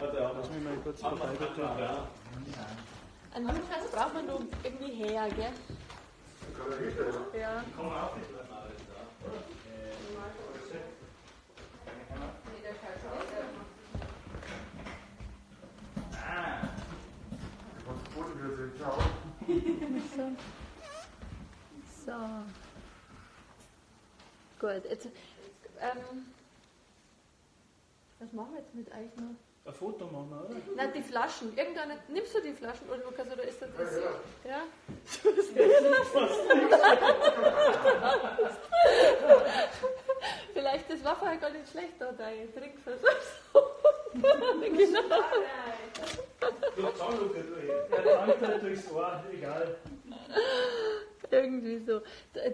Lass mich mal kurz vorbei, bitte. An Lukas braucht man nur irgendwie her, gell? Ja. Komm auf nicht, lass mal alles So. So. Gut, jetzt. Was machen wir jetzt mit euch noch? Ein Foto machen wir, oder? Nein, die Flaschen. Irgendeine. Nimmst du die Flaschen, oder Lukas, oder ist das das? Ja? Vielleicht, das war vorher gar nicht schlecht, da dein Trinkversuch. Genau. Durch Zahnluke durch. Ja, der andere durchs Ohr, egal. Irgendwie so.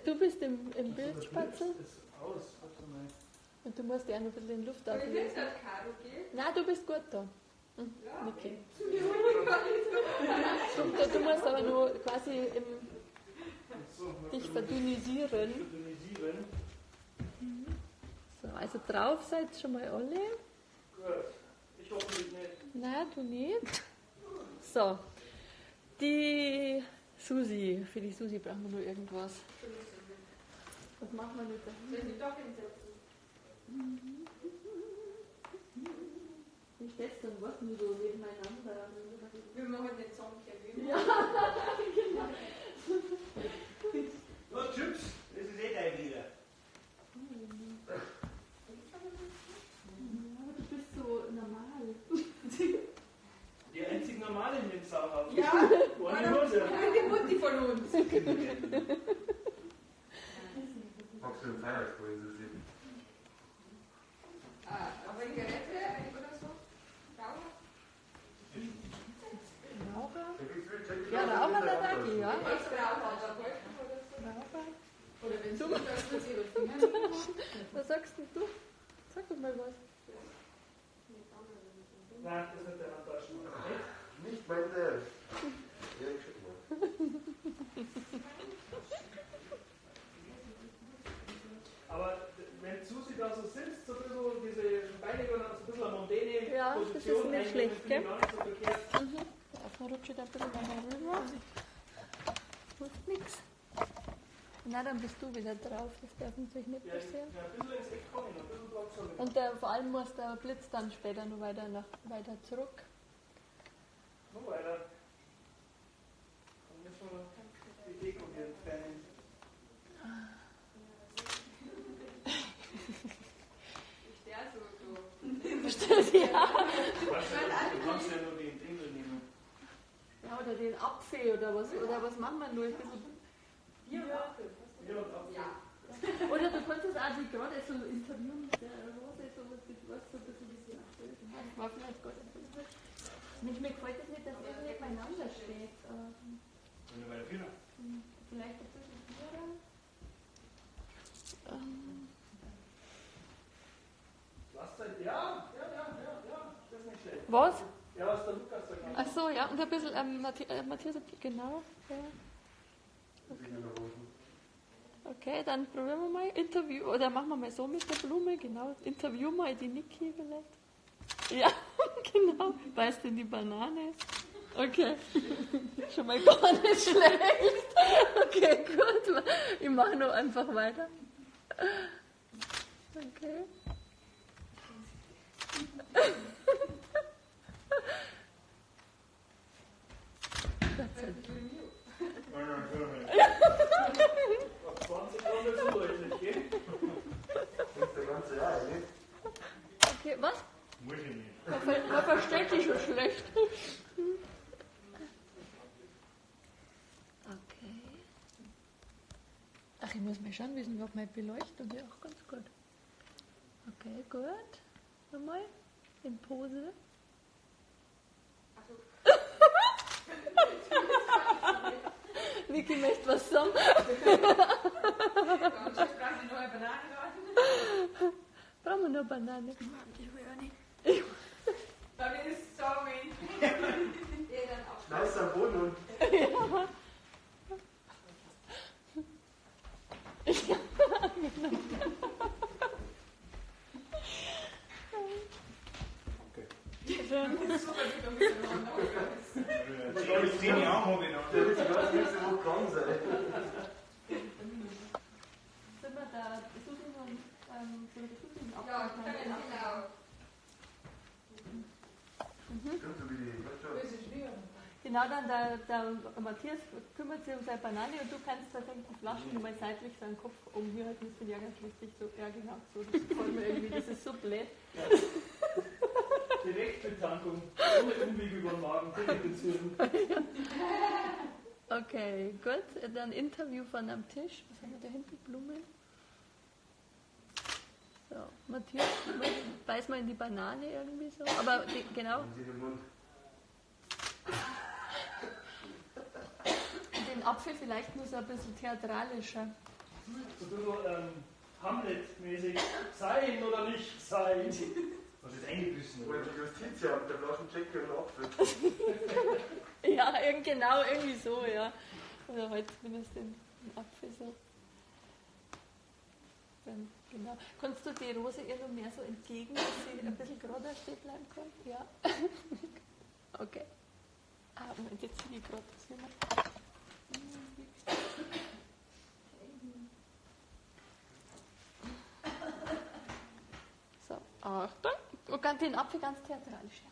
Du bist im Bild, Spatzel. Ist aus, warte mal. Und du musst ja auch noch ein bisschen in Luft Soll ich ablesen. jetzt als Karo gehen? Nein, du bist gut da. Ja. Okay. Ja. Du musst aber nur quasi So, dich verdünnisieren. verdünnisieren. So, also drauf seid schon mal alle. Gut. Ich hoffe nicht. Nein, du nicht. So. Die Susi. Für die Susi brauchen wir nur irgendwas. Was machen wir mit der Soll ich mich doch hinsetzen? Wie steht's denn? Was nur so nebeneinander? Wir machen den Song kennen. Ja, genau. Nur Chips, das ist eh dein wieder. Aber du bist so normal. Die einzig normale in dem Sauhaus. Ja, Ohne Hose. die Mutti von uns. Magst du den Feierabend, ist es eben? Aber Zigarette oder so? Raucher? Raucher? Ja, Raucher der Dagi, ja. Als Raucher, da wollten oder so. Raucher. Oder wenn du das mit ihre Finger. Was sagst denn du? Sag doch mal was. Nein, das ist nicht der Handtaschen. Nicht mein Dad. Ja, ich schick mal. Aber wenn Susi da so sitzt, so ein bisschen diese Beine so ein bisschen eine mondäne Ja, das Position, ist nicht schlecht, finde ich gell? gar nicht so verkehrt. Erstmal rutsche ich da ein bisschen weiter rüber. Macht nichts. Na, dann bist du wieder drauf. Das darf natürlich nicht Ja, passieren. ein bisschen ins Eck kommen, ein bisschen drauf kommen. Und vor allem muss der Blitz dann später noch weiter zurück. Noch weiter. Dann müssen wir die Deko hier trennen. Ich stehe so. Verstehst du? Ja. Du kannst ja nur den Dingel nehmen. Ja, oder den Apfel oder was machen wir nur? Ein bisschen Bier und Apfel. Ja, und Apfel. Ja. Oder du kannst das auch die gerade so interviewen mit der Rose, so was so ein bisschen aktuell. Das war vielleicht gar nicht so. Mir gefällt es nicht, dass ihr nebeneinander steht. Wenn du bei der Firma. Vielleicht ein bisschen Bier. Lastzeit, ja, das ist nicht schlecht. Was? Ja, was der Lukas da kann. Ach so, ja, und ein bisschen Matthias, genau. Ja. Okay, dann probieren wir mal Interview, oder machen wir mal so mit der Blume, genau. Interview mal die Niki vielleicht. Ja, genau. Beißt in die Banane. Okay. Schon mal gar nicht schlecht. Okay, gut. Ich mache noch einfach weiter. Okay. Auf 20 Euro ist es deutlich, gell? Nicht der ganze Jahr, nicht? Okay, was? Muss ich nicht. Man versteht dich schon schlecht. Okay. Ach, ich muss mal schauen, wie ist überhaupt meine Beleuchtung hier auch ganz gut. Okay, gut. Nochmal in Pose. Niki möchte was sagen. Brauchen wir noch Banane? Ich will auch nicht. Dann ist es sorry. Dann auch. Schneid's am Boden und. schön. Super gut miteinander. Ich habe 10 Jahre habe ich noch. Der wird sogar nächste Woche krank sein. Sind wir da? Suchen wir einen Ja, genau. Stimmt, so wie die Böse Schwieger. Genau, dann der Matthias kümmert sich um seine Banane und du kannst tatsächlich die Flaschen mal seitlich seinen Kopf umhalten. Das finde ich ja ganz lustig. So, ja, genau, so. Das gefällt mir irgendwie, das ist so blöd. Direktbetankung, ohne Umweg über den Magen, direkt ins Hirn. Okay, gut. Dann Interview von am Tisch. Was haben wir da hinten? Blumen. So, Matthias, beiß mal in die Banane irgendwie so. Aber genau. in den Mund. Den Apfel vielleicht nur so ein bisschen theatralischer. So ein bisschen Hamlet-mäßig. Sein oder nicht sein. Hast du jetzt eingebissen? Oder die Justiziamt, der Flaschenchecker und Apfel. Ja, genau, irgendwie so, ja. Oder halt zumindest den Apfel so. Dann, genau. Kannst du die Rose ihr noch mehr so entgegen, dass sie ein bisschen gerade stehen bleiben kann? Ja. Okay. Ah, Moment, jetzt sehe ich gerade das nicht mehr. So, Achtung. Und dann den Apfel ganz theatralisch.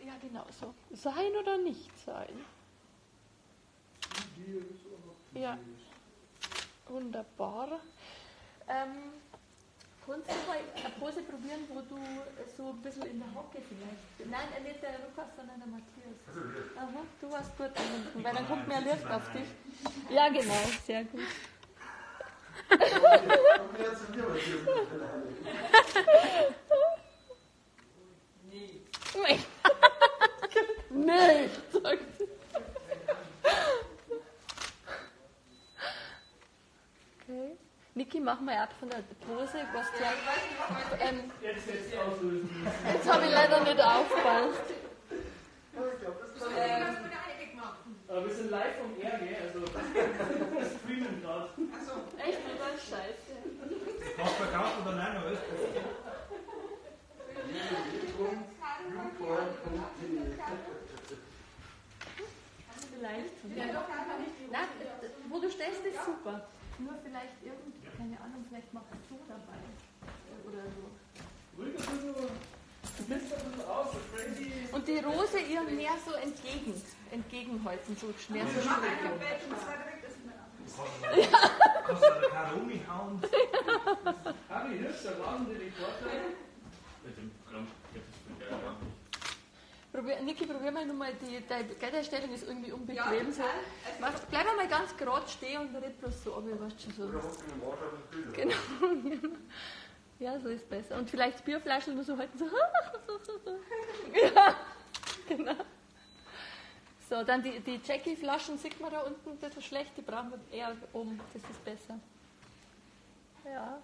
Ja, genau so. Sein oder nicht sein? Ja. Wunderbar. Kannst du mal eine Pose probieren, wo du so ein bisschen in der Hocke vielleicht... Nein, nicht der Lukas, sondern der Matthias. Aha, du warst gut da hinten, weil dann kommt mehr Licht auf dich. Ja, genau, sehr gut. Nicht. Nicht, sagt sie. Okay. Niki, mach mal ab von der Pose. Was Jetzt auslösen. jetzt habe ich leider nicht aufgepasst. Aber wir sind live vom R, gell? Also, wir streamen gerade. Echt, das ist scheiße. Hast du verkauft oder nein? Oder was? Vielleicht. Ja, doch, einfach nicht die Nein, wo du stehst, ist super. Nur vielleicht irgendwie, keine Ahnung, vielleicht machst du dabei. Oder so. Ruhig ein bisschen, du bist ein bisschen aus, so crazy. Und die Rose ihr mehr so entgegenhalten, so mehr so schräg. Kannst du da keine umhauen? Harry Hirsch, der Wagendetektor. Niki, probier mal nochmal, die Stellung ist irgendwie unbequem. So. Bleib mal ganz gerade stehen und red bloß so, aber du weißt schon so. Genau. Ja, so ist besser. Und vielleicht das Bierflaschen nur so halten, so. Ja, genau. So, dann die Jackie-Flaschen sieht man da unten ein bisschen schlecht, die brauchen wir eher oben, das ist besser. Ja.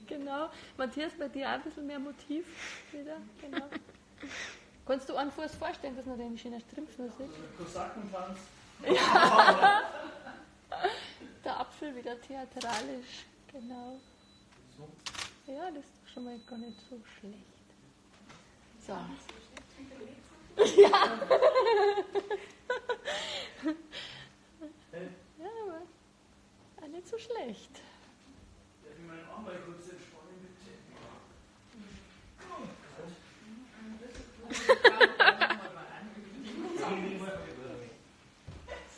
Genau. Matthias, bei dir auch ein bisschen mehr Motiv wieder. Genau. Kannst du einen Fuß vorstellen, dass man den schöner Strimpfen sieht? Kosakentanz. Ja. Der Apfel wieder theatralisch. Genau. Ja, das ist doch schon mal gar nicht so schlecht. So. Ja. Ja, aber auch nicht so schlecht. Darf ich meinen Arm mal kurz entspannen, bitte?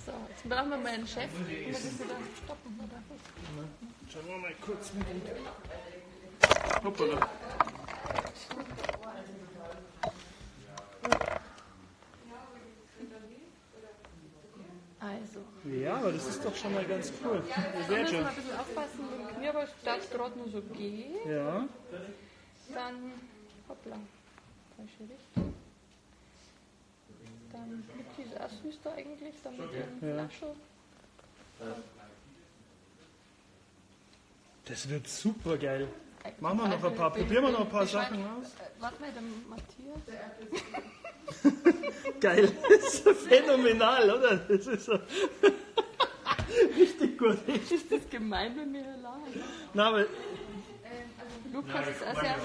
So, jetzt brauchen wir mal einen Chef. Können wir das wieder stoppen, oder? Schauen wir mal kurz mit dem. Hoppala. Also. Ja, aber das ist doch schon mal ganz cool. Wir müssen mal ein bisschen aufpassen mit dem Knie, aber statt gerade nur so geht, Ja. dann hoppla, falsche Richtung. Dann Niki ist auch süß da eigentlich, dann mit dem Flaschel. Das wird super geil. Machen wir noch ein paar, probieren wir noch ein paar Sachen aus. Warte mal, der Matthias. Geil, das ist phänomenal, oder? Das ist so richtig gut. Ist das gemein, wenn wir hier lachen? Nein, aber Lukas ist auch sehr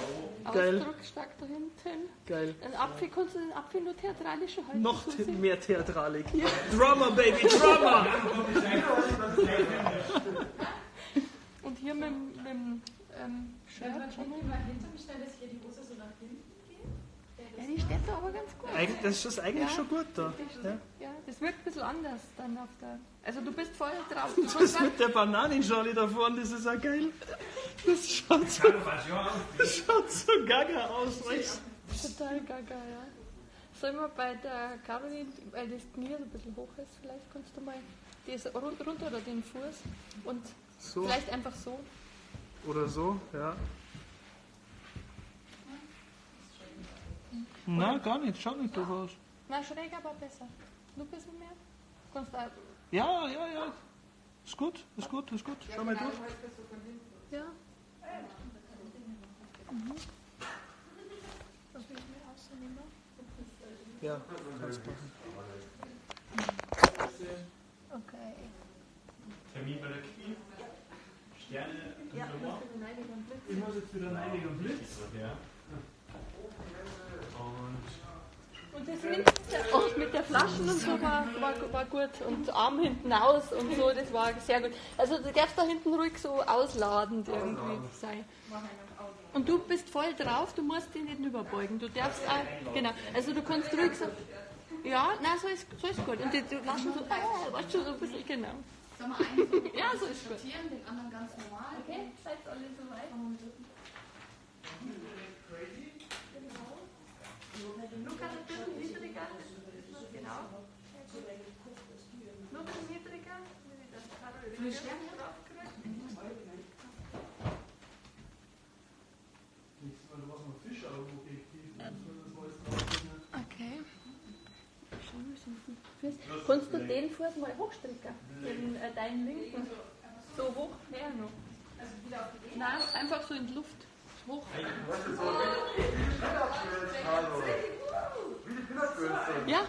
Geil. ausdrucksstark da hinten. Geil. Ein Apfel, kannst du den Apfel nur theatralischer halten? Noch Susi? mehr Theatralik. Drummer, Baby, Drummer! Und hier mit dem Shirt schon mal. mal hinter mich stellen, dass hier die Hose so nach hinten geht? Ja, die steht da aber ganz gut. Das ist eigentlich Ja. schon gut da. Ja. Ja, das wirkt ein bisschen anders dann auf der. Also du bist voll drauf. Das mit der Bananenschale da vorne, das ist auch geil. Das schaut so gaga aus, weißt du? Total gaga, ja. Sollen wir bei der Caroline, weil das Knie so ein bisschen hoch ist, vielleicht kannst du mal das runter oder den Fuß und So vielleicht einfach so. oder so, ja. Na, gar nicht, schaut nicht doof aus. Na, schräg, aber besser. Nur ein bisschen mehr. Kannst da. Ja. Ist gut. Schau mal durch. Ja. Das will ich mir ausnehmen. Ja, kannst machen. Okay. Termin bei der Knie. Sterne. Ja, Ich muss jetzt wieder einen einigen Blitz. Ja. und das mit der Flaschen und so war gut. Und Arm hinten aus und so, das war sehr gut. Also du darfst da hinten ruhig so ausladend irgendwie sein. Und du bist voll drauf, du musst dich nicht überbeugen. Du darfst auch, genau, also du kannst ruhig so, ja, nein, so ist gut. Und die Flaschen so, weißt du, so ein bisschen, genau. Sollen wir einen so Ja, so ist gut. sortieren, den anderen ganz normal? Okay, seid alle so weit. Lukas ein bisschen niedriger. Genau. Noch ein bisschen niedriger. Das Caroline draufkriegt. Okay. Schauen wir so einen Fuß. Kannst du den Fuß mal hochstrecken? Deinen linken. So hoch her noch. Also wieder auf die Nein, einfach so in die Luft. Hoch. Was ist so? Wie die Pillerquills, hallo. Wie die Pillerquills. Ja.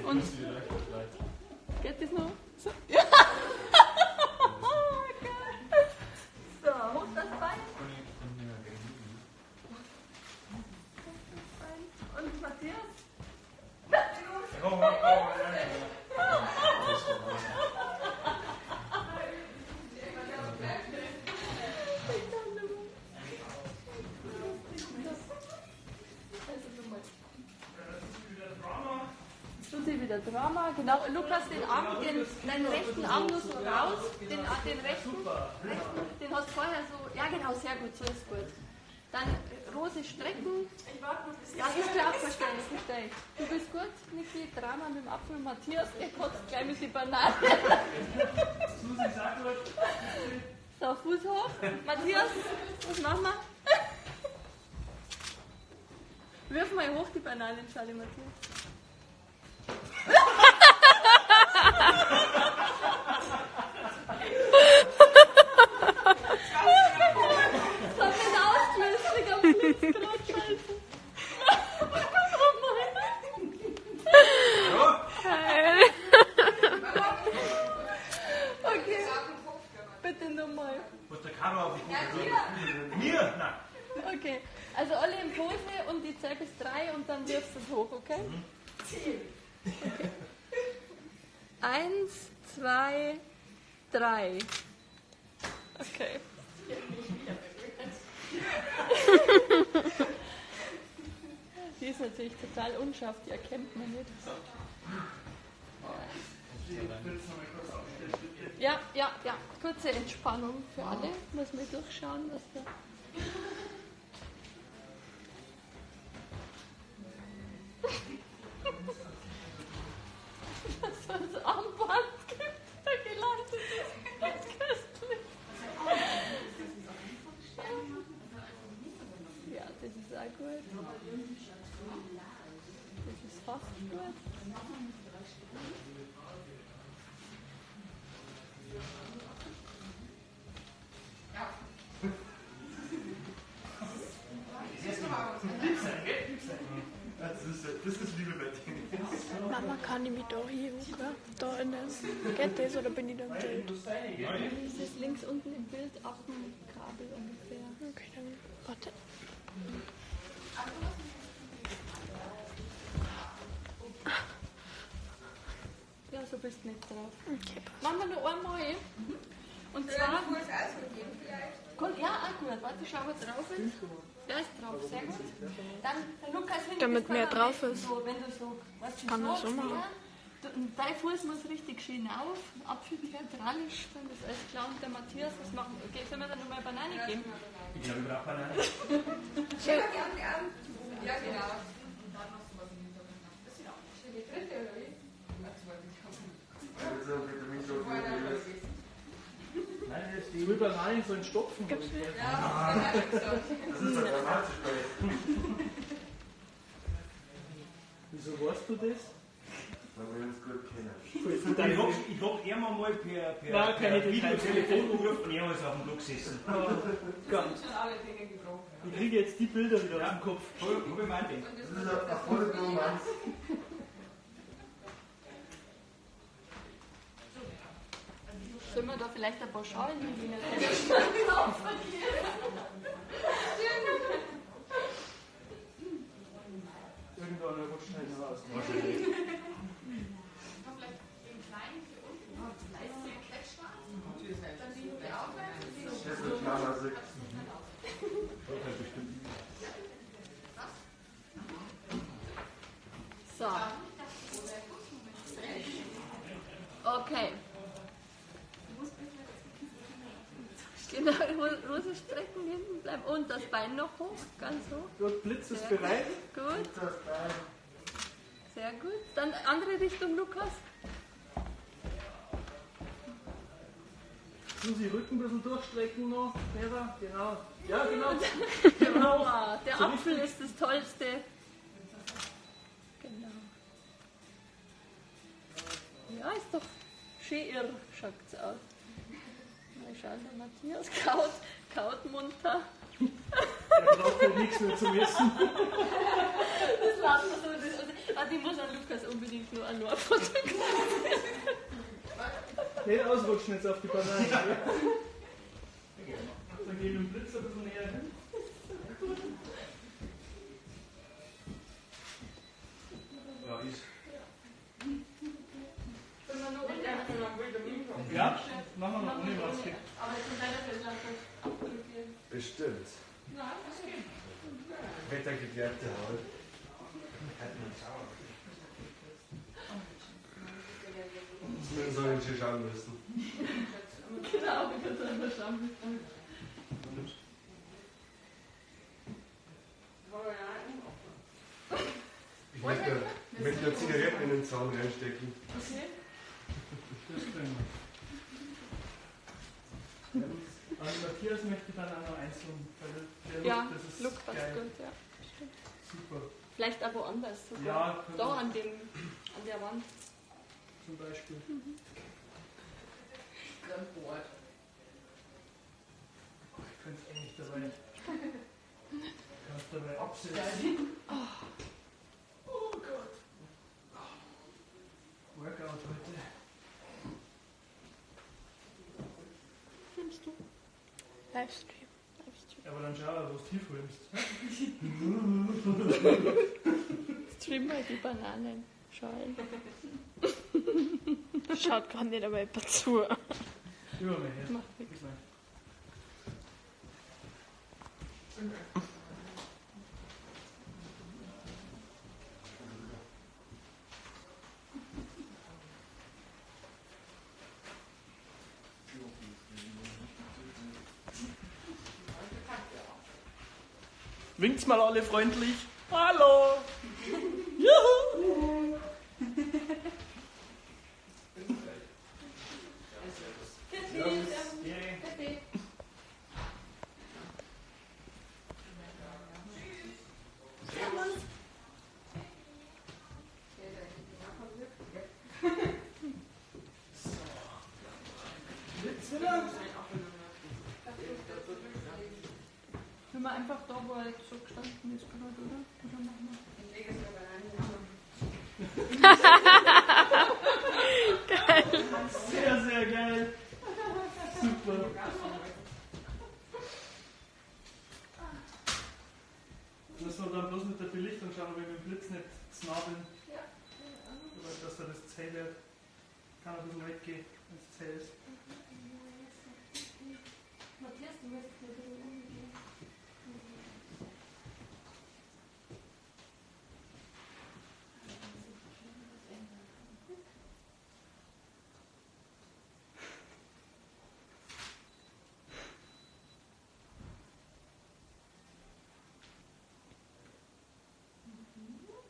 Und geht das noch? So. Ja. So, hoch das Bein. Und Matthias? Wieder Drama, genau. Lukas, deinen rechten Arm nur so raus, den rechten, den hast du vorher so, ja genau, sehr gut, so ist gut. Dann Rose strecken. Ja, ist klar, verstehe ich. Du bist gut, Niki, Drama mit dem Apfel. Matthias, der kotzt gleich mit die Banane. Susi, sag gut. So, Fuß hoch. Matthias, was machen wir? Wirf mal hoch die Bananenschale, Matthias. Das hat den Auslöser am Blitz gerade scheiße. Okay, bitte nochmal. Muss der Karo auf die Kuh? Mir? Nein. Okay, also alle in Pose und die zähl bis 3 und dann wirfst du es hoch, okay? Okay. 1, 2, 3. Okay. Die ist natürlich total unscharf, die erkennt man nicht. Ja. Kurze Entspannung für alle. Muss mal durchschauen, was da. Was so ein Armband gibt, da gelandet ist. Ganz köstlich. Ja, das ist auch gut. Das ist fast gut. Das ist Liebe bei denen. Mama kann kann ich mich da hier hochgehen? Da in das. Geht das oder bin ich da im Bild? Das ist links unten im Bild auf dem Kabel ungefähr. Okay, dann warte. Ja, so bist du nicht drauf. Okay. Machen wir noch einmal. Und Soll zwar. ich Fuß ausgegeben vielleicht? Ja, auch gut. Warte, schau mal drauf. Der ist drauf, sehr gut. Dann, der Lukas, wenn Damit du mehr das drauf dann ist. so, wenn du so, weißt du, Kann man so ziehst, machen. ja, dein Fuß muss richtig schön auf, theatralisch, dann ist alles klar. Und der Matthias, was machen wir? Okay, sollen wir dann nochmal eine Banane geben? Ich glaube, ich brauche Banane. Ja, gern. Ja, genau. Das ist schon die dritte, oder wie? Also, Vitamin so viel. Nein, das ist Ich will Bananen so in Stopfen. Ja, das hat er gesagt. Das ist doch dramatisch bei jetzt. Wieso weißt du das? Weil wir uns gut kennen. Ich hab ihn mal per Nein, keine Videotelefon gerufen und er ist auf dem Block gesessen. Ganz. Schon alle Dinge gebrochen. Ich kriege jetzt die Bilder wieder aus dem Kopf. Hab ich meint. Und Das ist eine volle Romanz. Sollen wir da vielleicht ein paar Schalen hinnehmen? Irgendwann rutscht schnell raus. Das wird Mama sick. So. Okay. Genau, Hose strecken, hinten bleiben und das Bein noch hoch, ganz hoch. Gut, Blitz ist Sehr bereit. Gut, Das Bein. sehr gut. Dann andere Richtung, Lukas. Susi, Rücken ein bisschen durchstrecken noch. Vera, genau. Ja, genau. Genau. Wow, der So Apfel ist das Tollste. Genau. Ja, ist doch schön irr, schaut's aus. Mal schauen, der Matthias kaut munter. Er braucht ja nichts mehr zum Essen. Das lassen wir so. Ich muss an Lukas unbedingt nur ein Foto. Nicht ausrutschen jetzt auf die Banane. Dann gehen wir den Blitz ein bisschen näher hin. Ja, ist. Ja, machen wir noch ohne Maske. Aber jetzt sind leider Festland Bestimmt. Wettergeklärte Haut. Das müssen wir uns schon schauen müssen. Genau, wir können es einfach schauen. Ich möchte noch Zigaretten in den Zaun reinstecken. Okay. Das können wir. Und Matthias möchte dann auch noch einzeln. Weil der Ja, Look, das ist Look, das geil. ist gut, ja. Super. Vielleicht aber woanders sogar. Ja, können Da wir an der Wand. zum Beispiel. Ich könnte es eigentlich dabei. Kannst dabei absetzen. Oh Gott. Workout heute. Filmst du? Livestream. Aber dann schau, wo du filmst. Stream mal die Bananen. Schalen. Schaut gerade nicht aber jemand zu. Über mir her. Macht nichts. Gib mal. Winkt's mal alle freundlich. Hallo! Juhu! Wenn wir einfach da, wo er jetzt so gestanden ist, gerade, oder? Oder machen wir? Zelt wird. Kann ein bisschen weggehen, wenn es zäh ist. Matthias, du musst ein bisschen umgehen.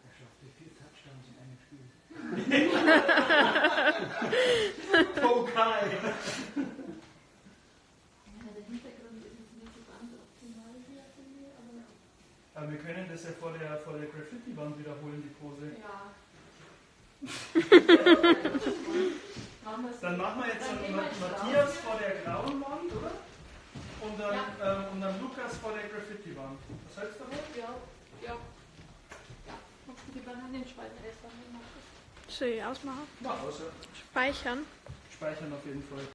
Er schaffte 4 Touchdowns in einem Spiel. Pokal! Ja, der Hintergrund ist jetzt nicht so ganz optimal hier, finde ich, aber Aber wir können das ja vor der Graffiti-Wand wiederholen, die Pose. ja. Machen wir's. Dann machen wir jetzt Dann gehen wir jetzt Matthias raus. vor der grauen Wand, oder? Und dann, Ja. und dann Lukas vor der Graffiti-Wand. Was hältst du davon? Ja. Magst du die Bananenspalten erst machen? Soll ich ausmachen? Mach aus, ja. Speichern. Speichern auf jeden Fall.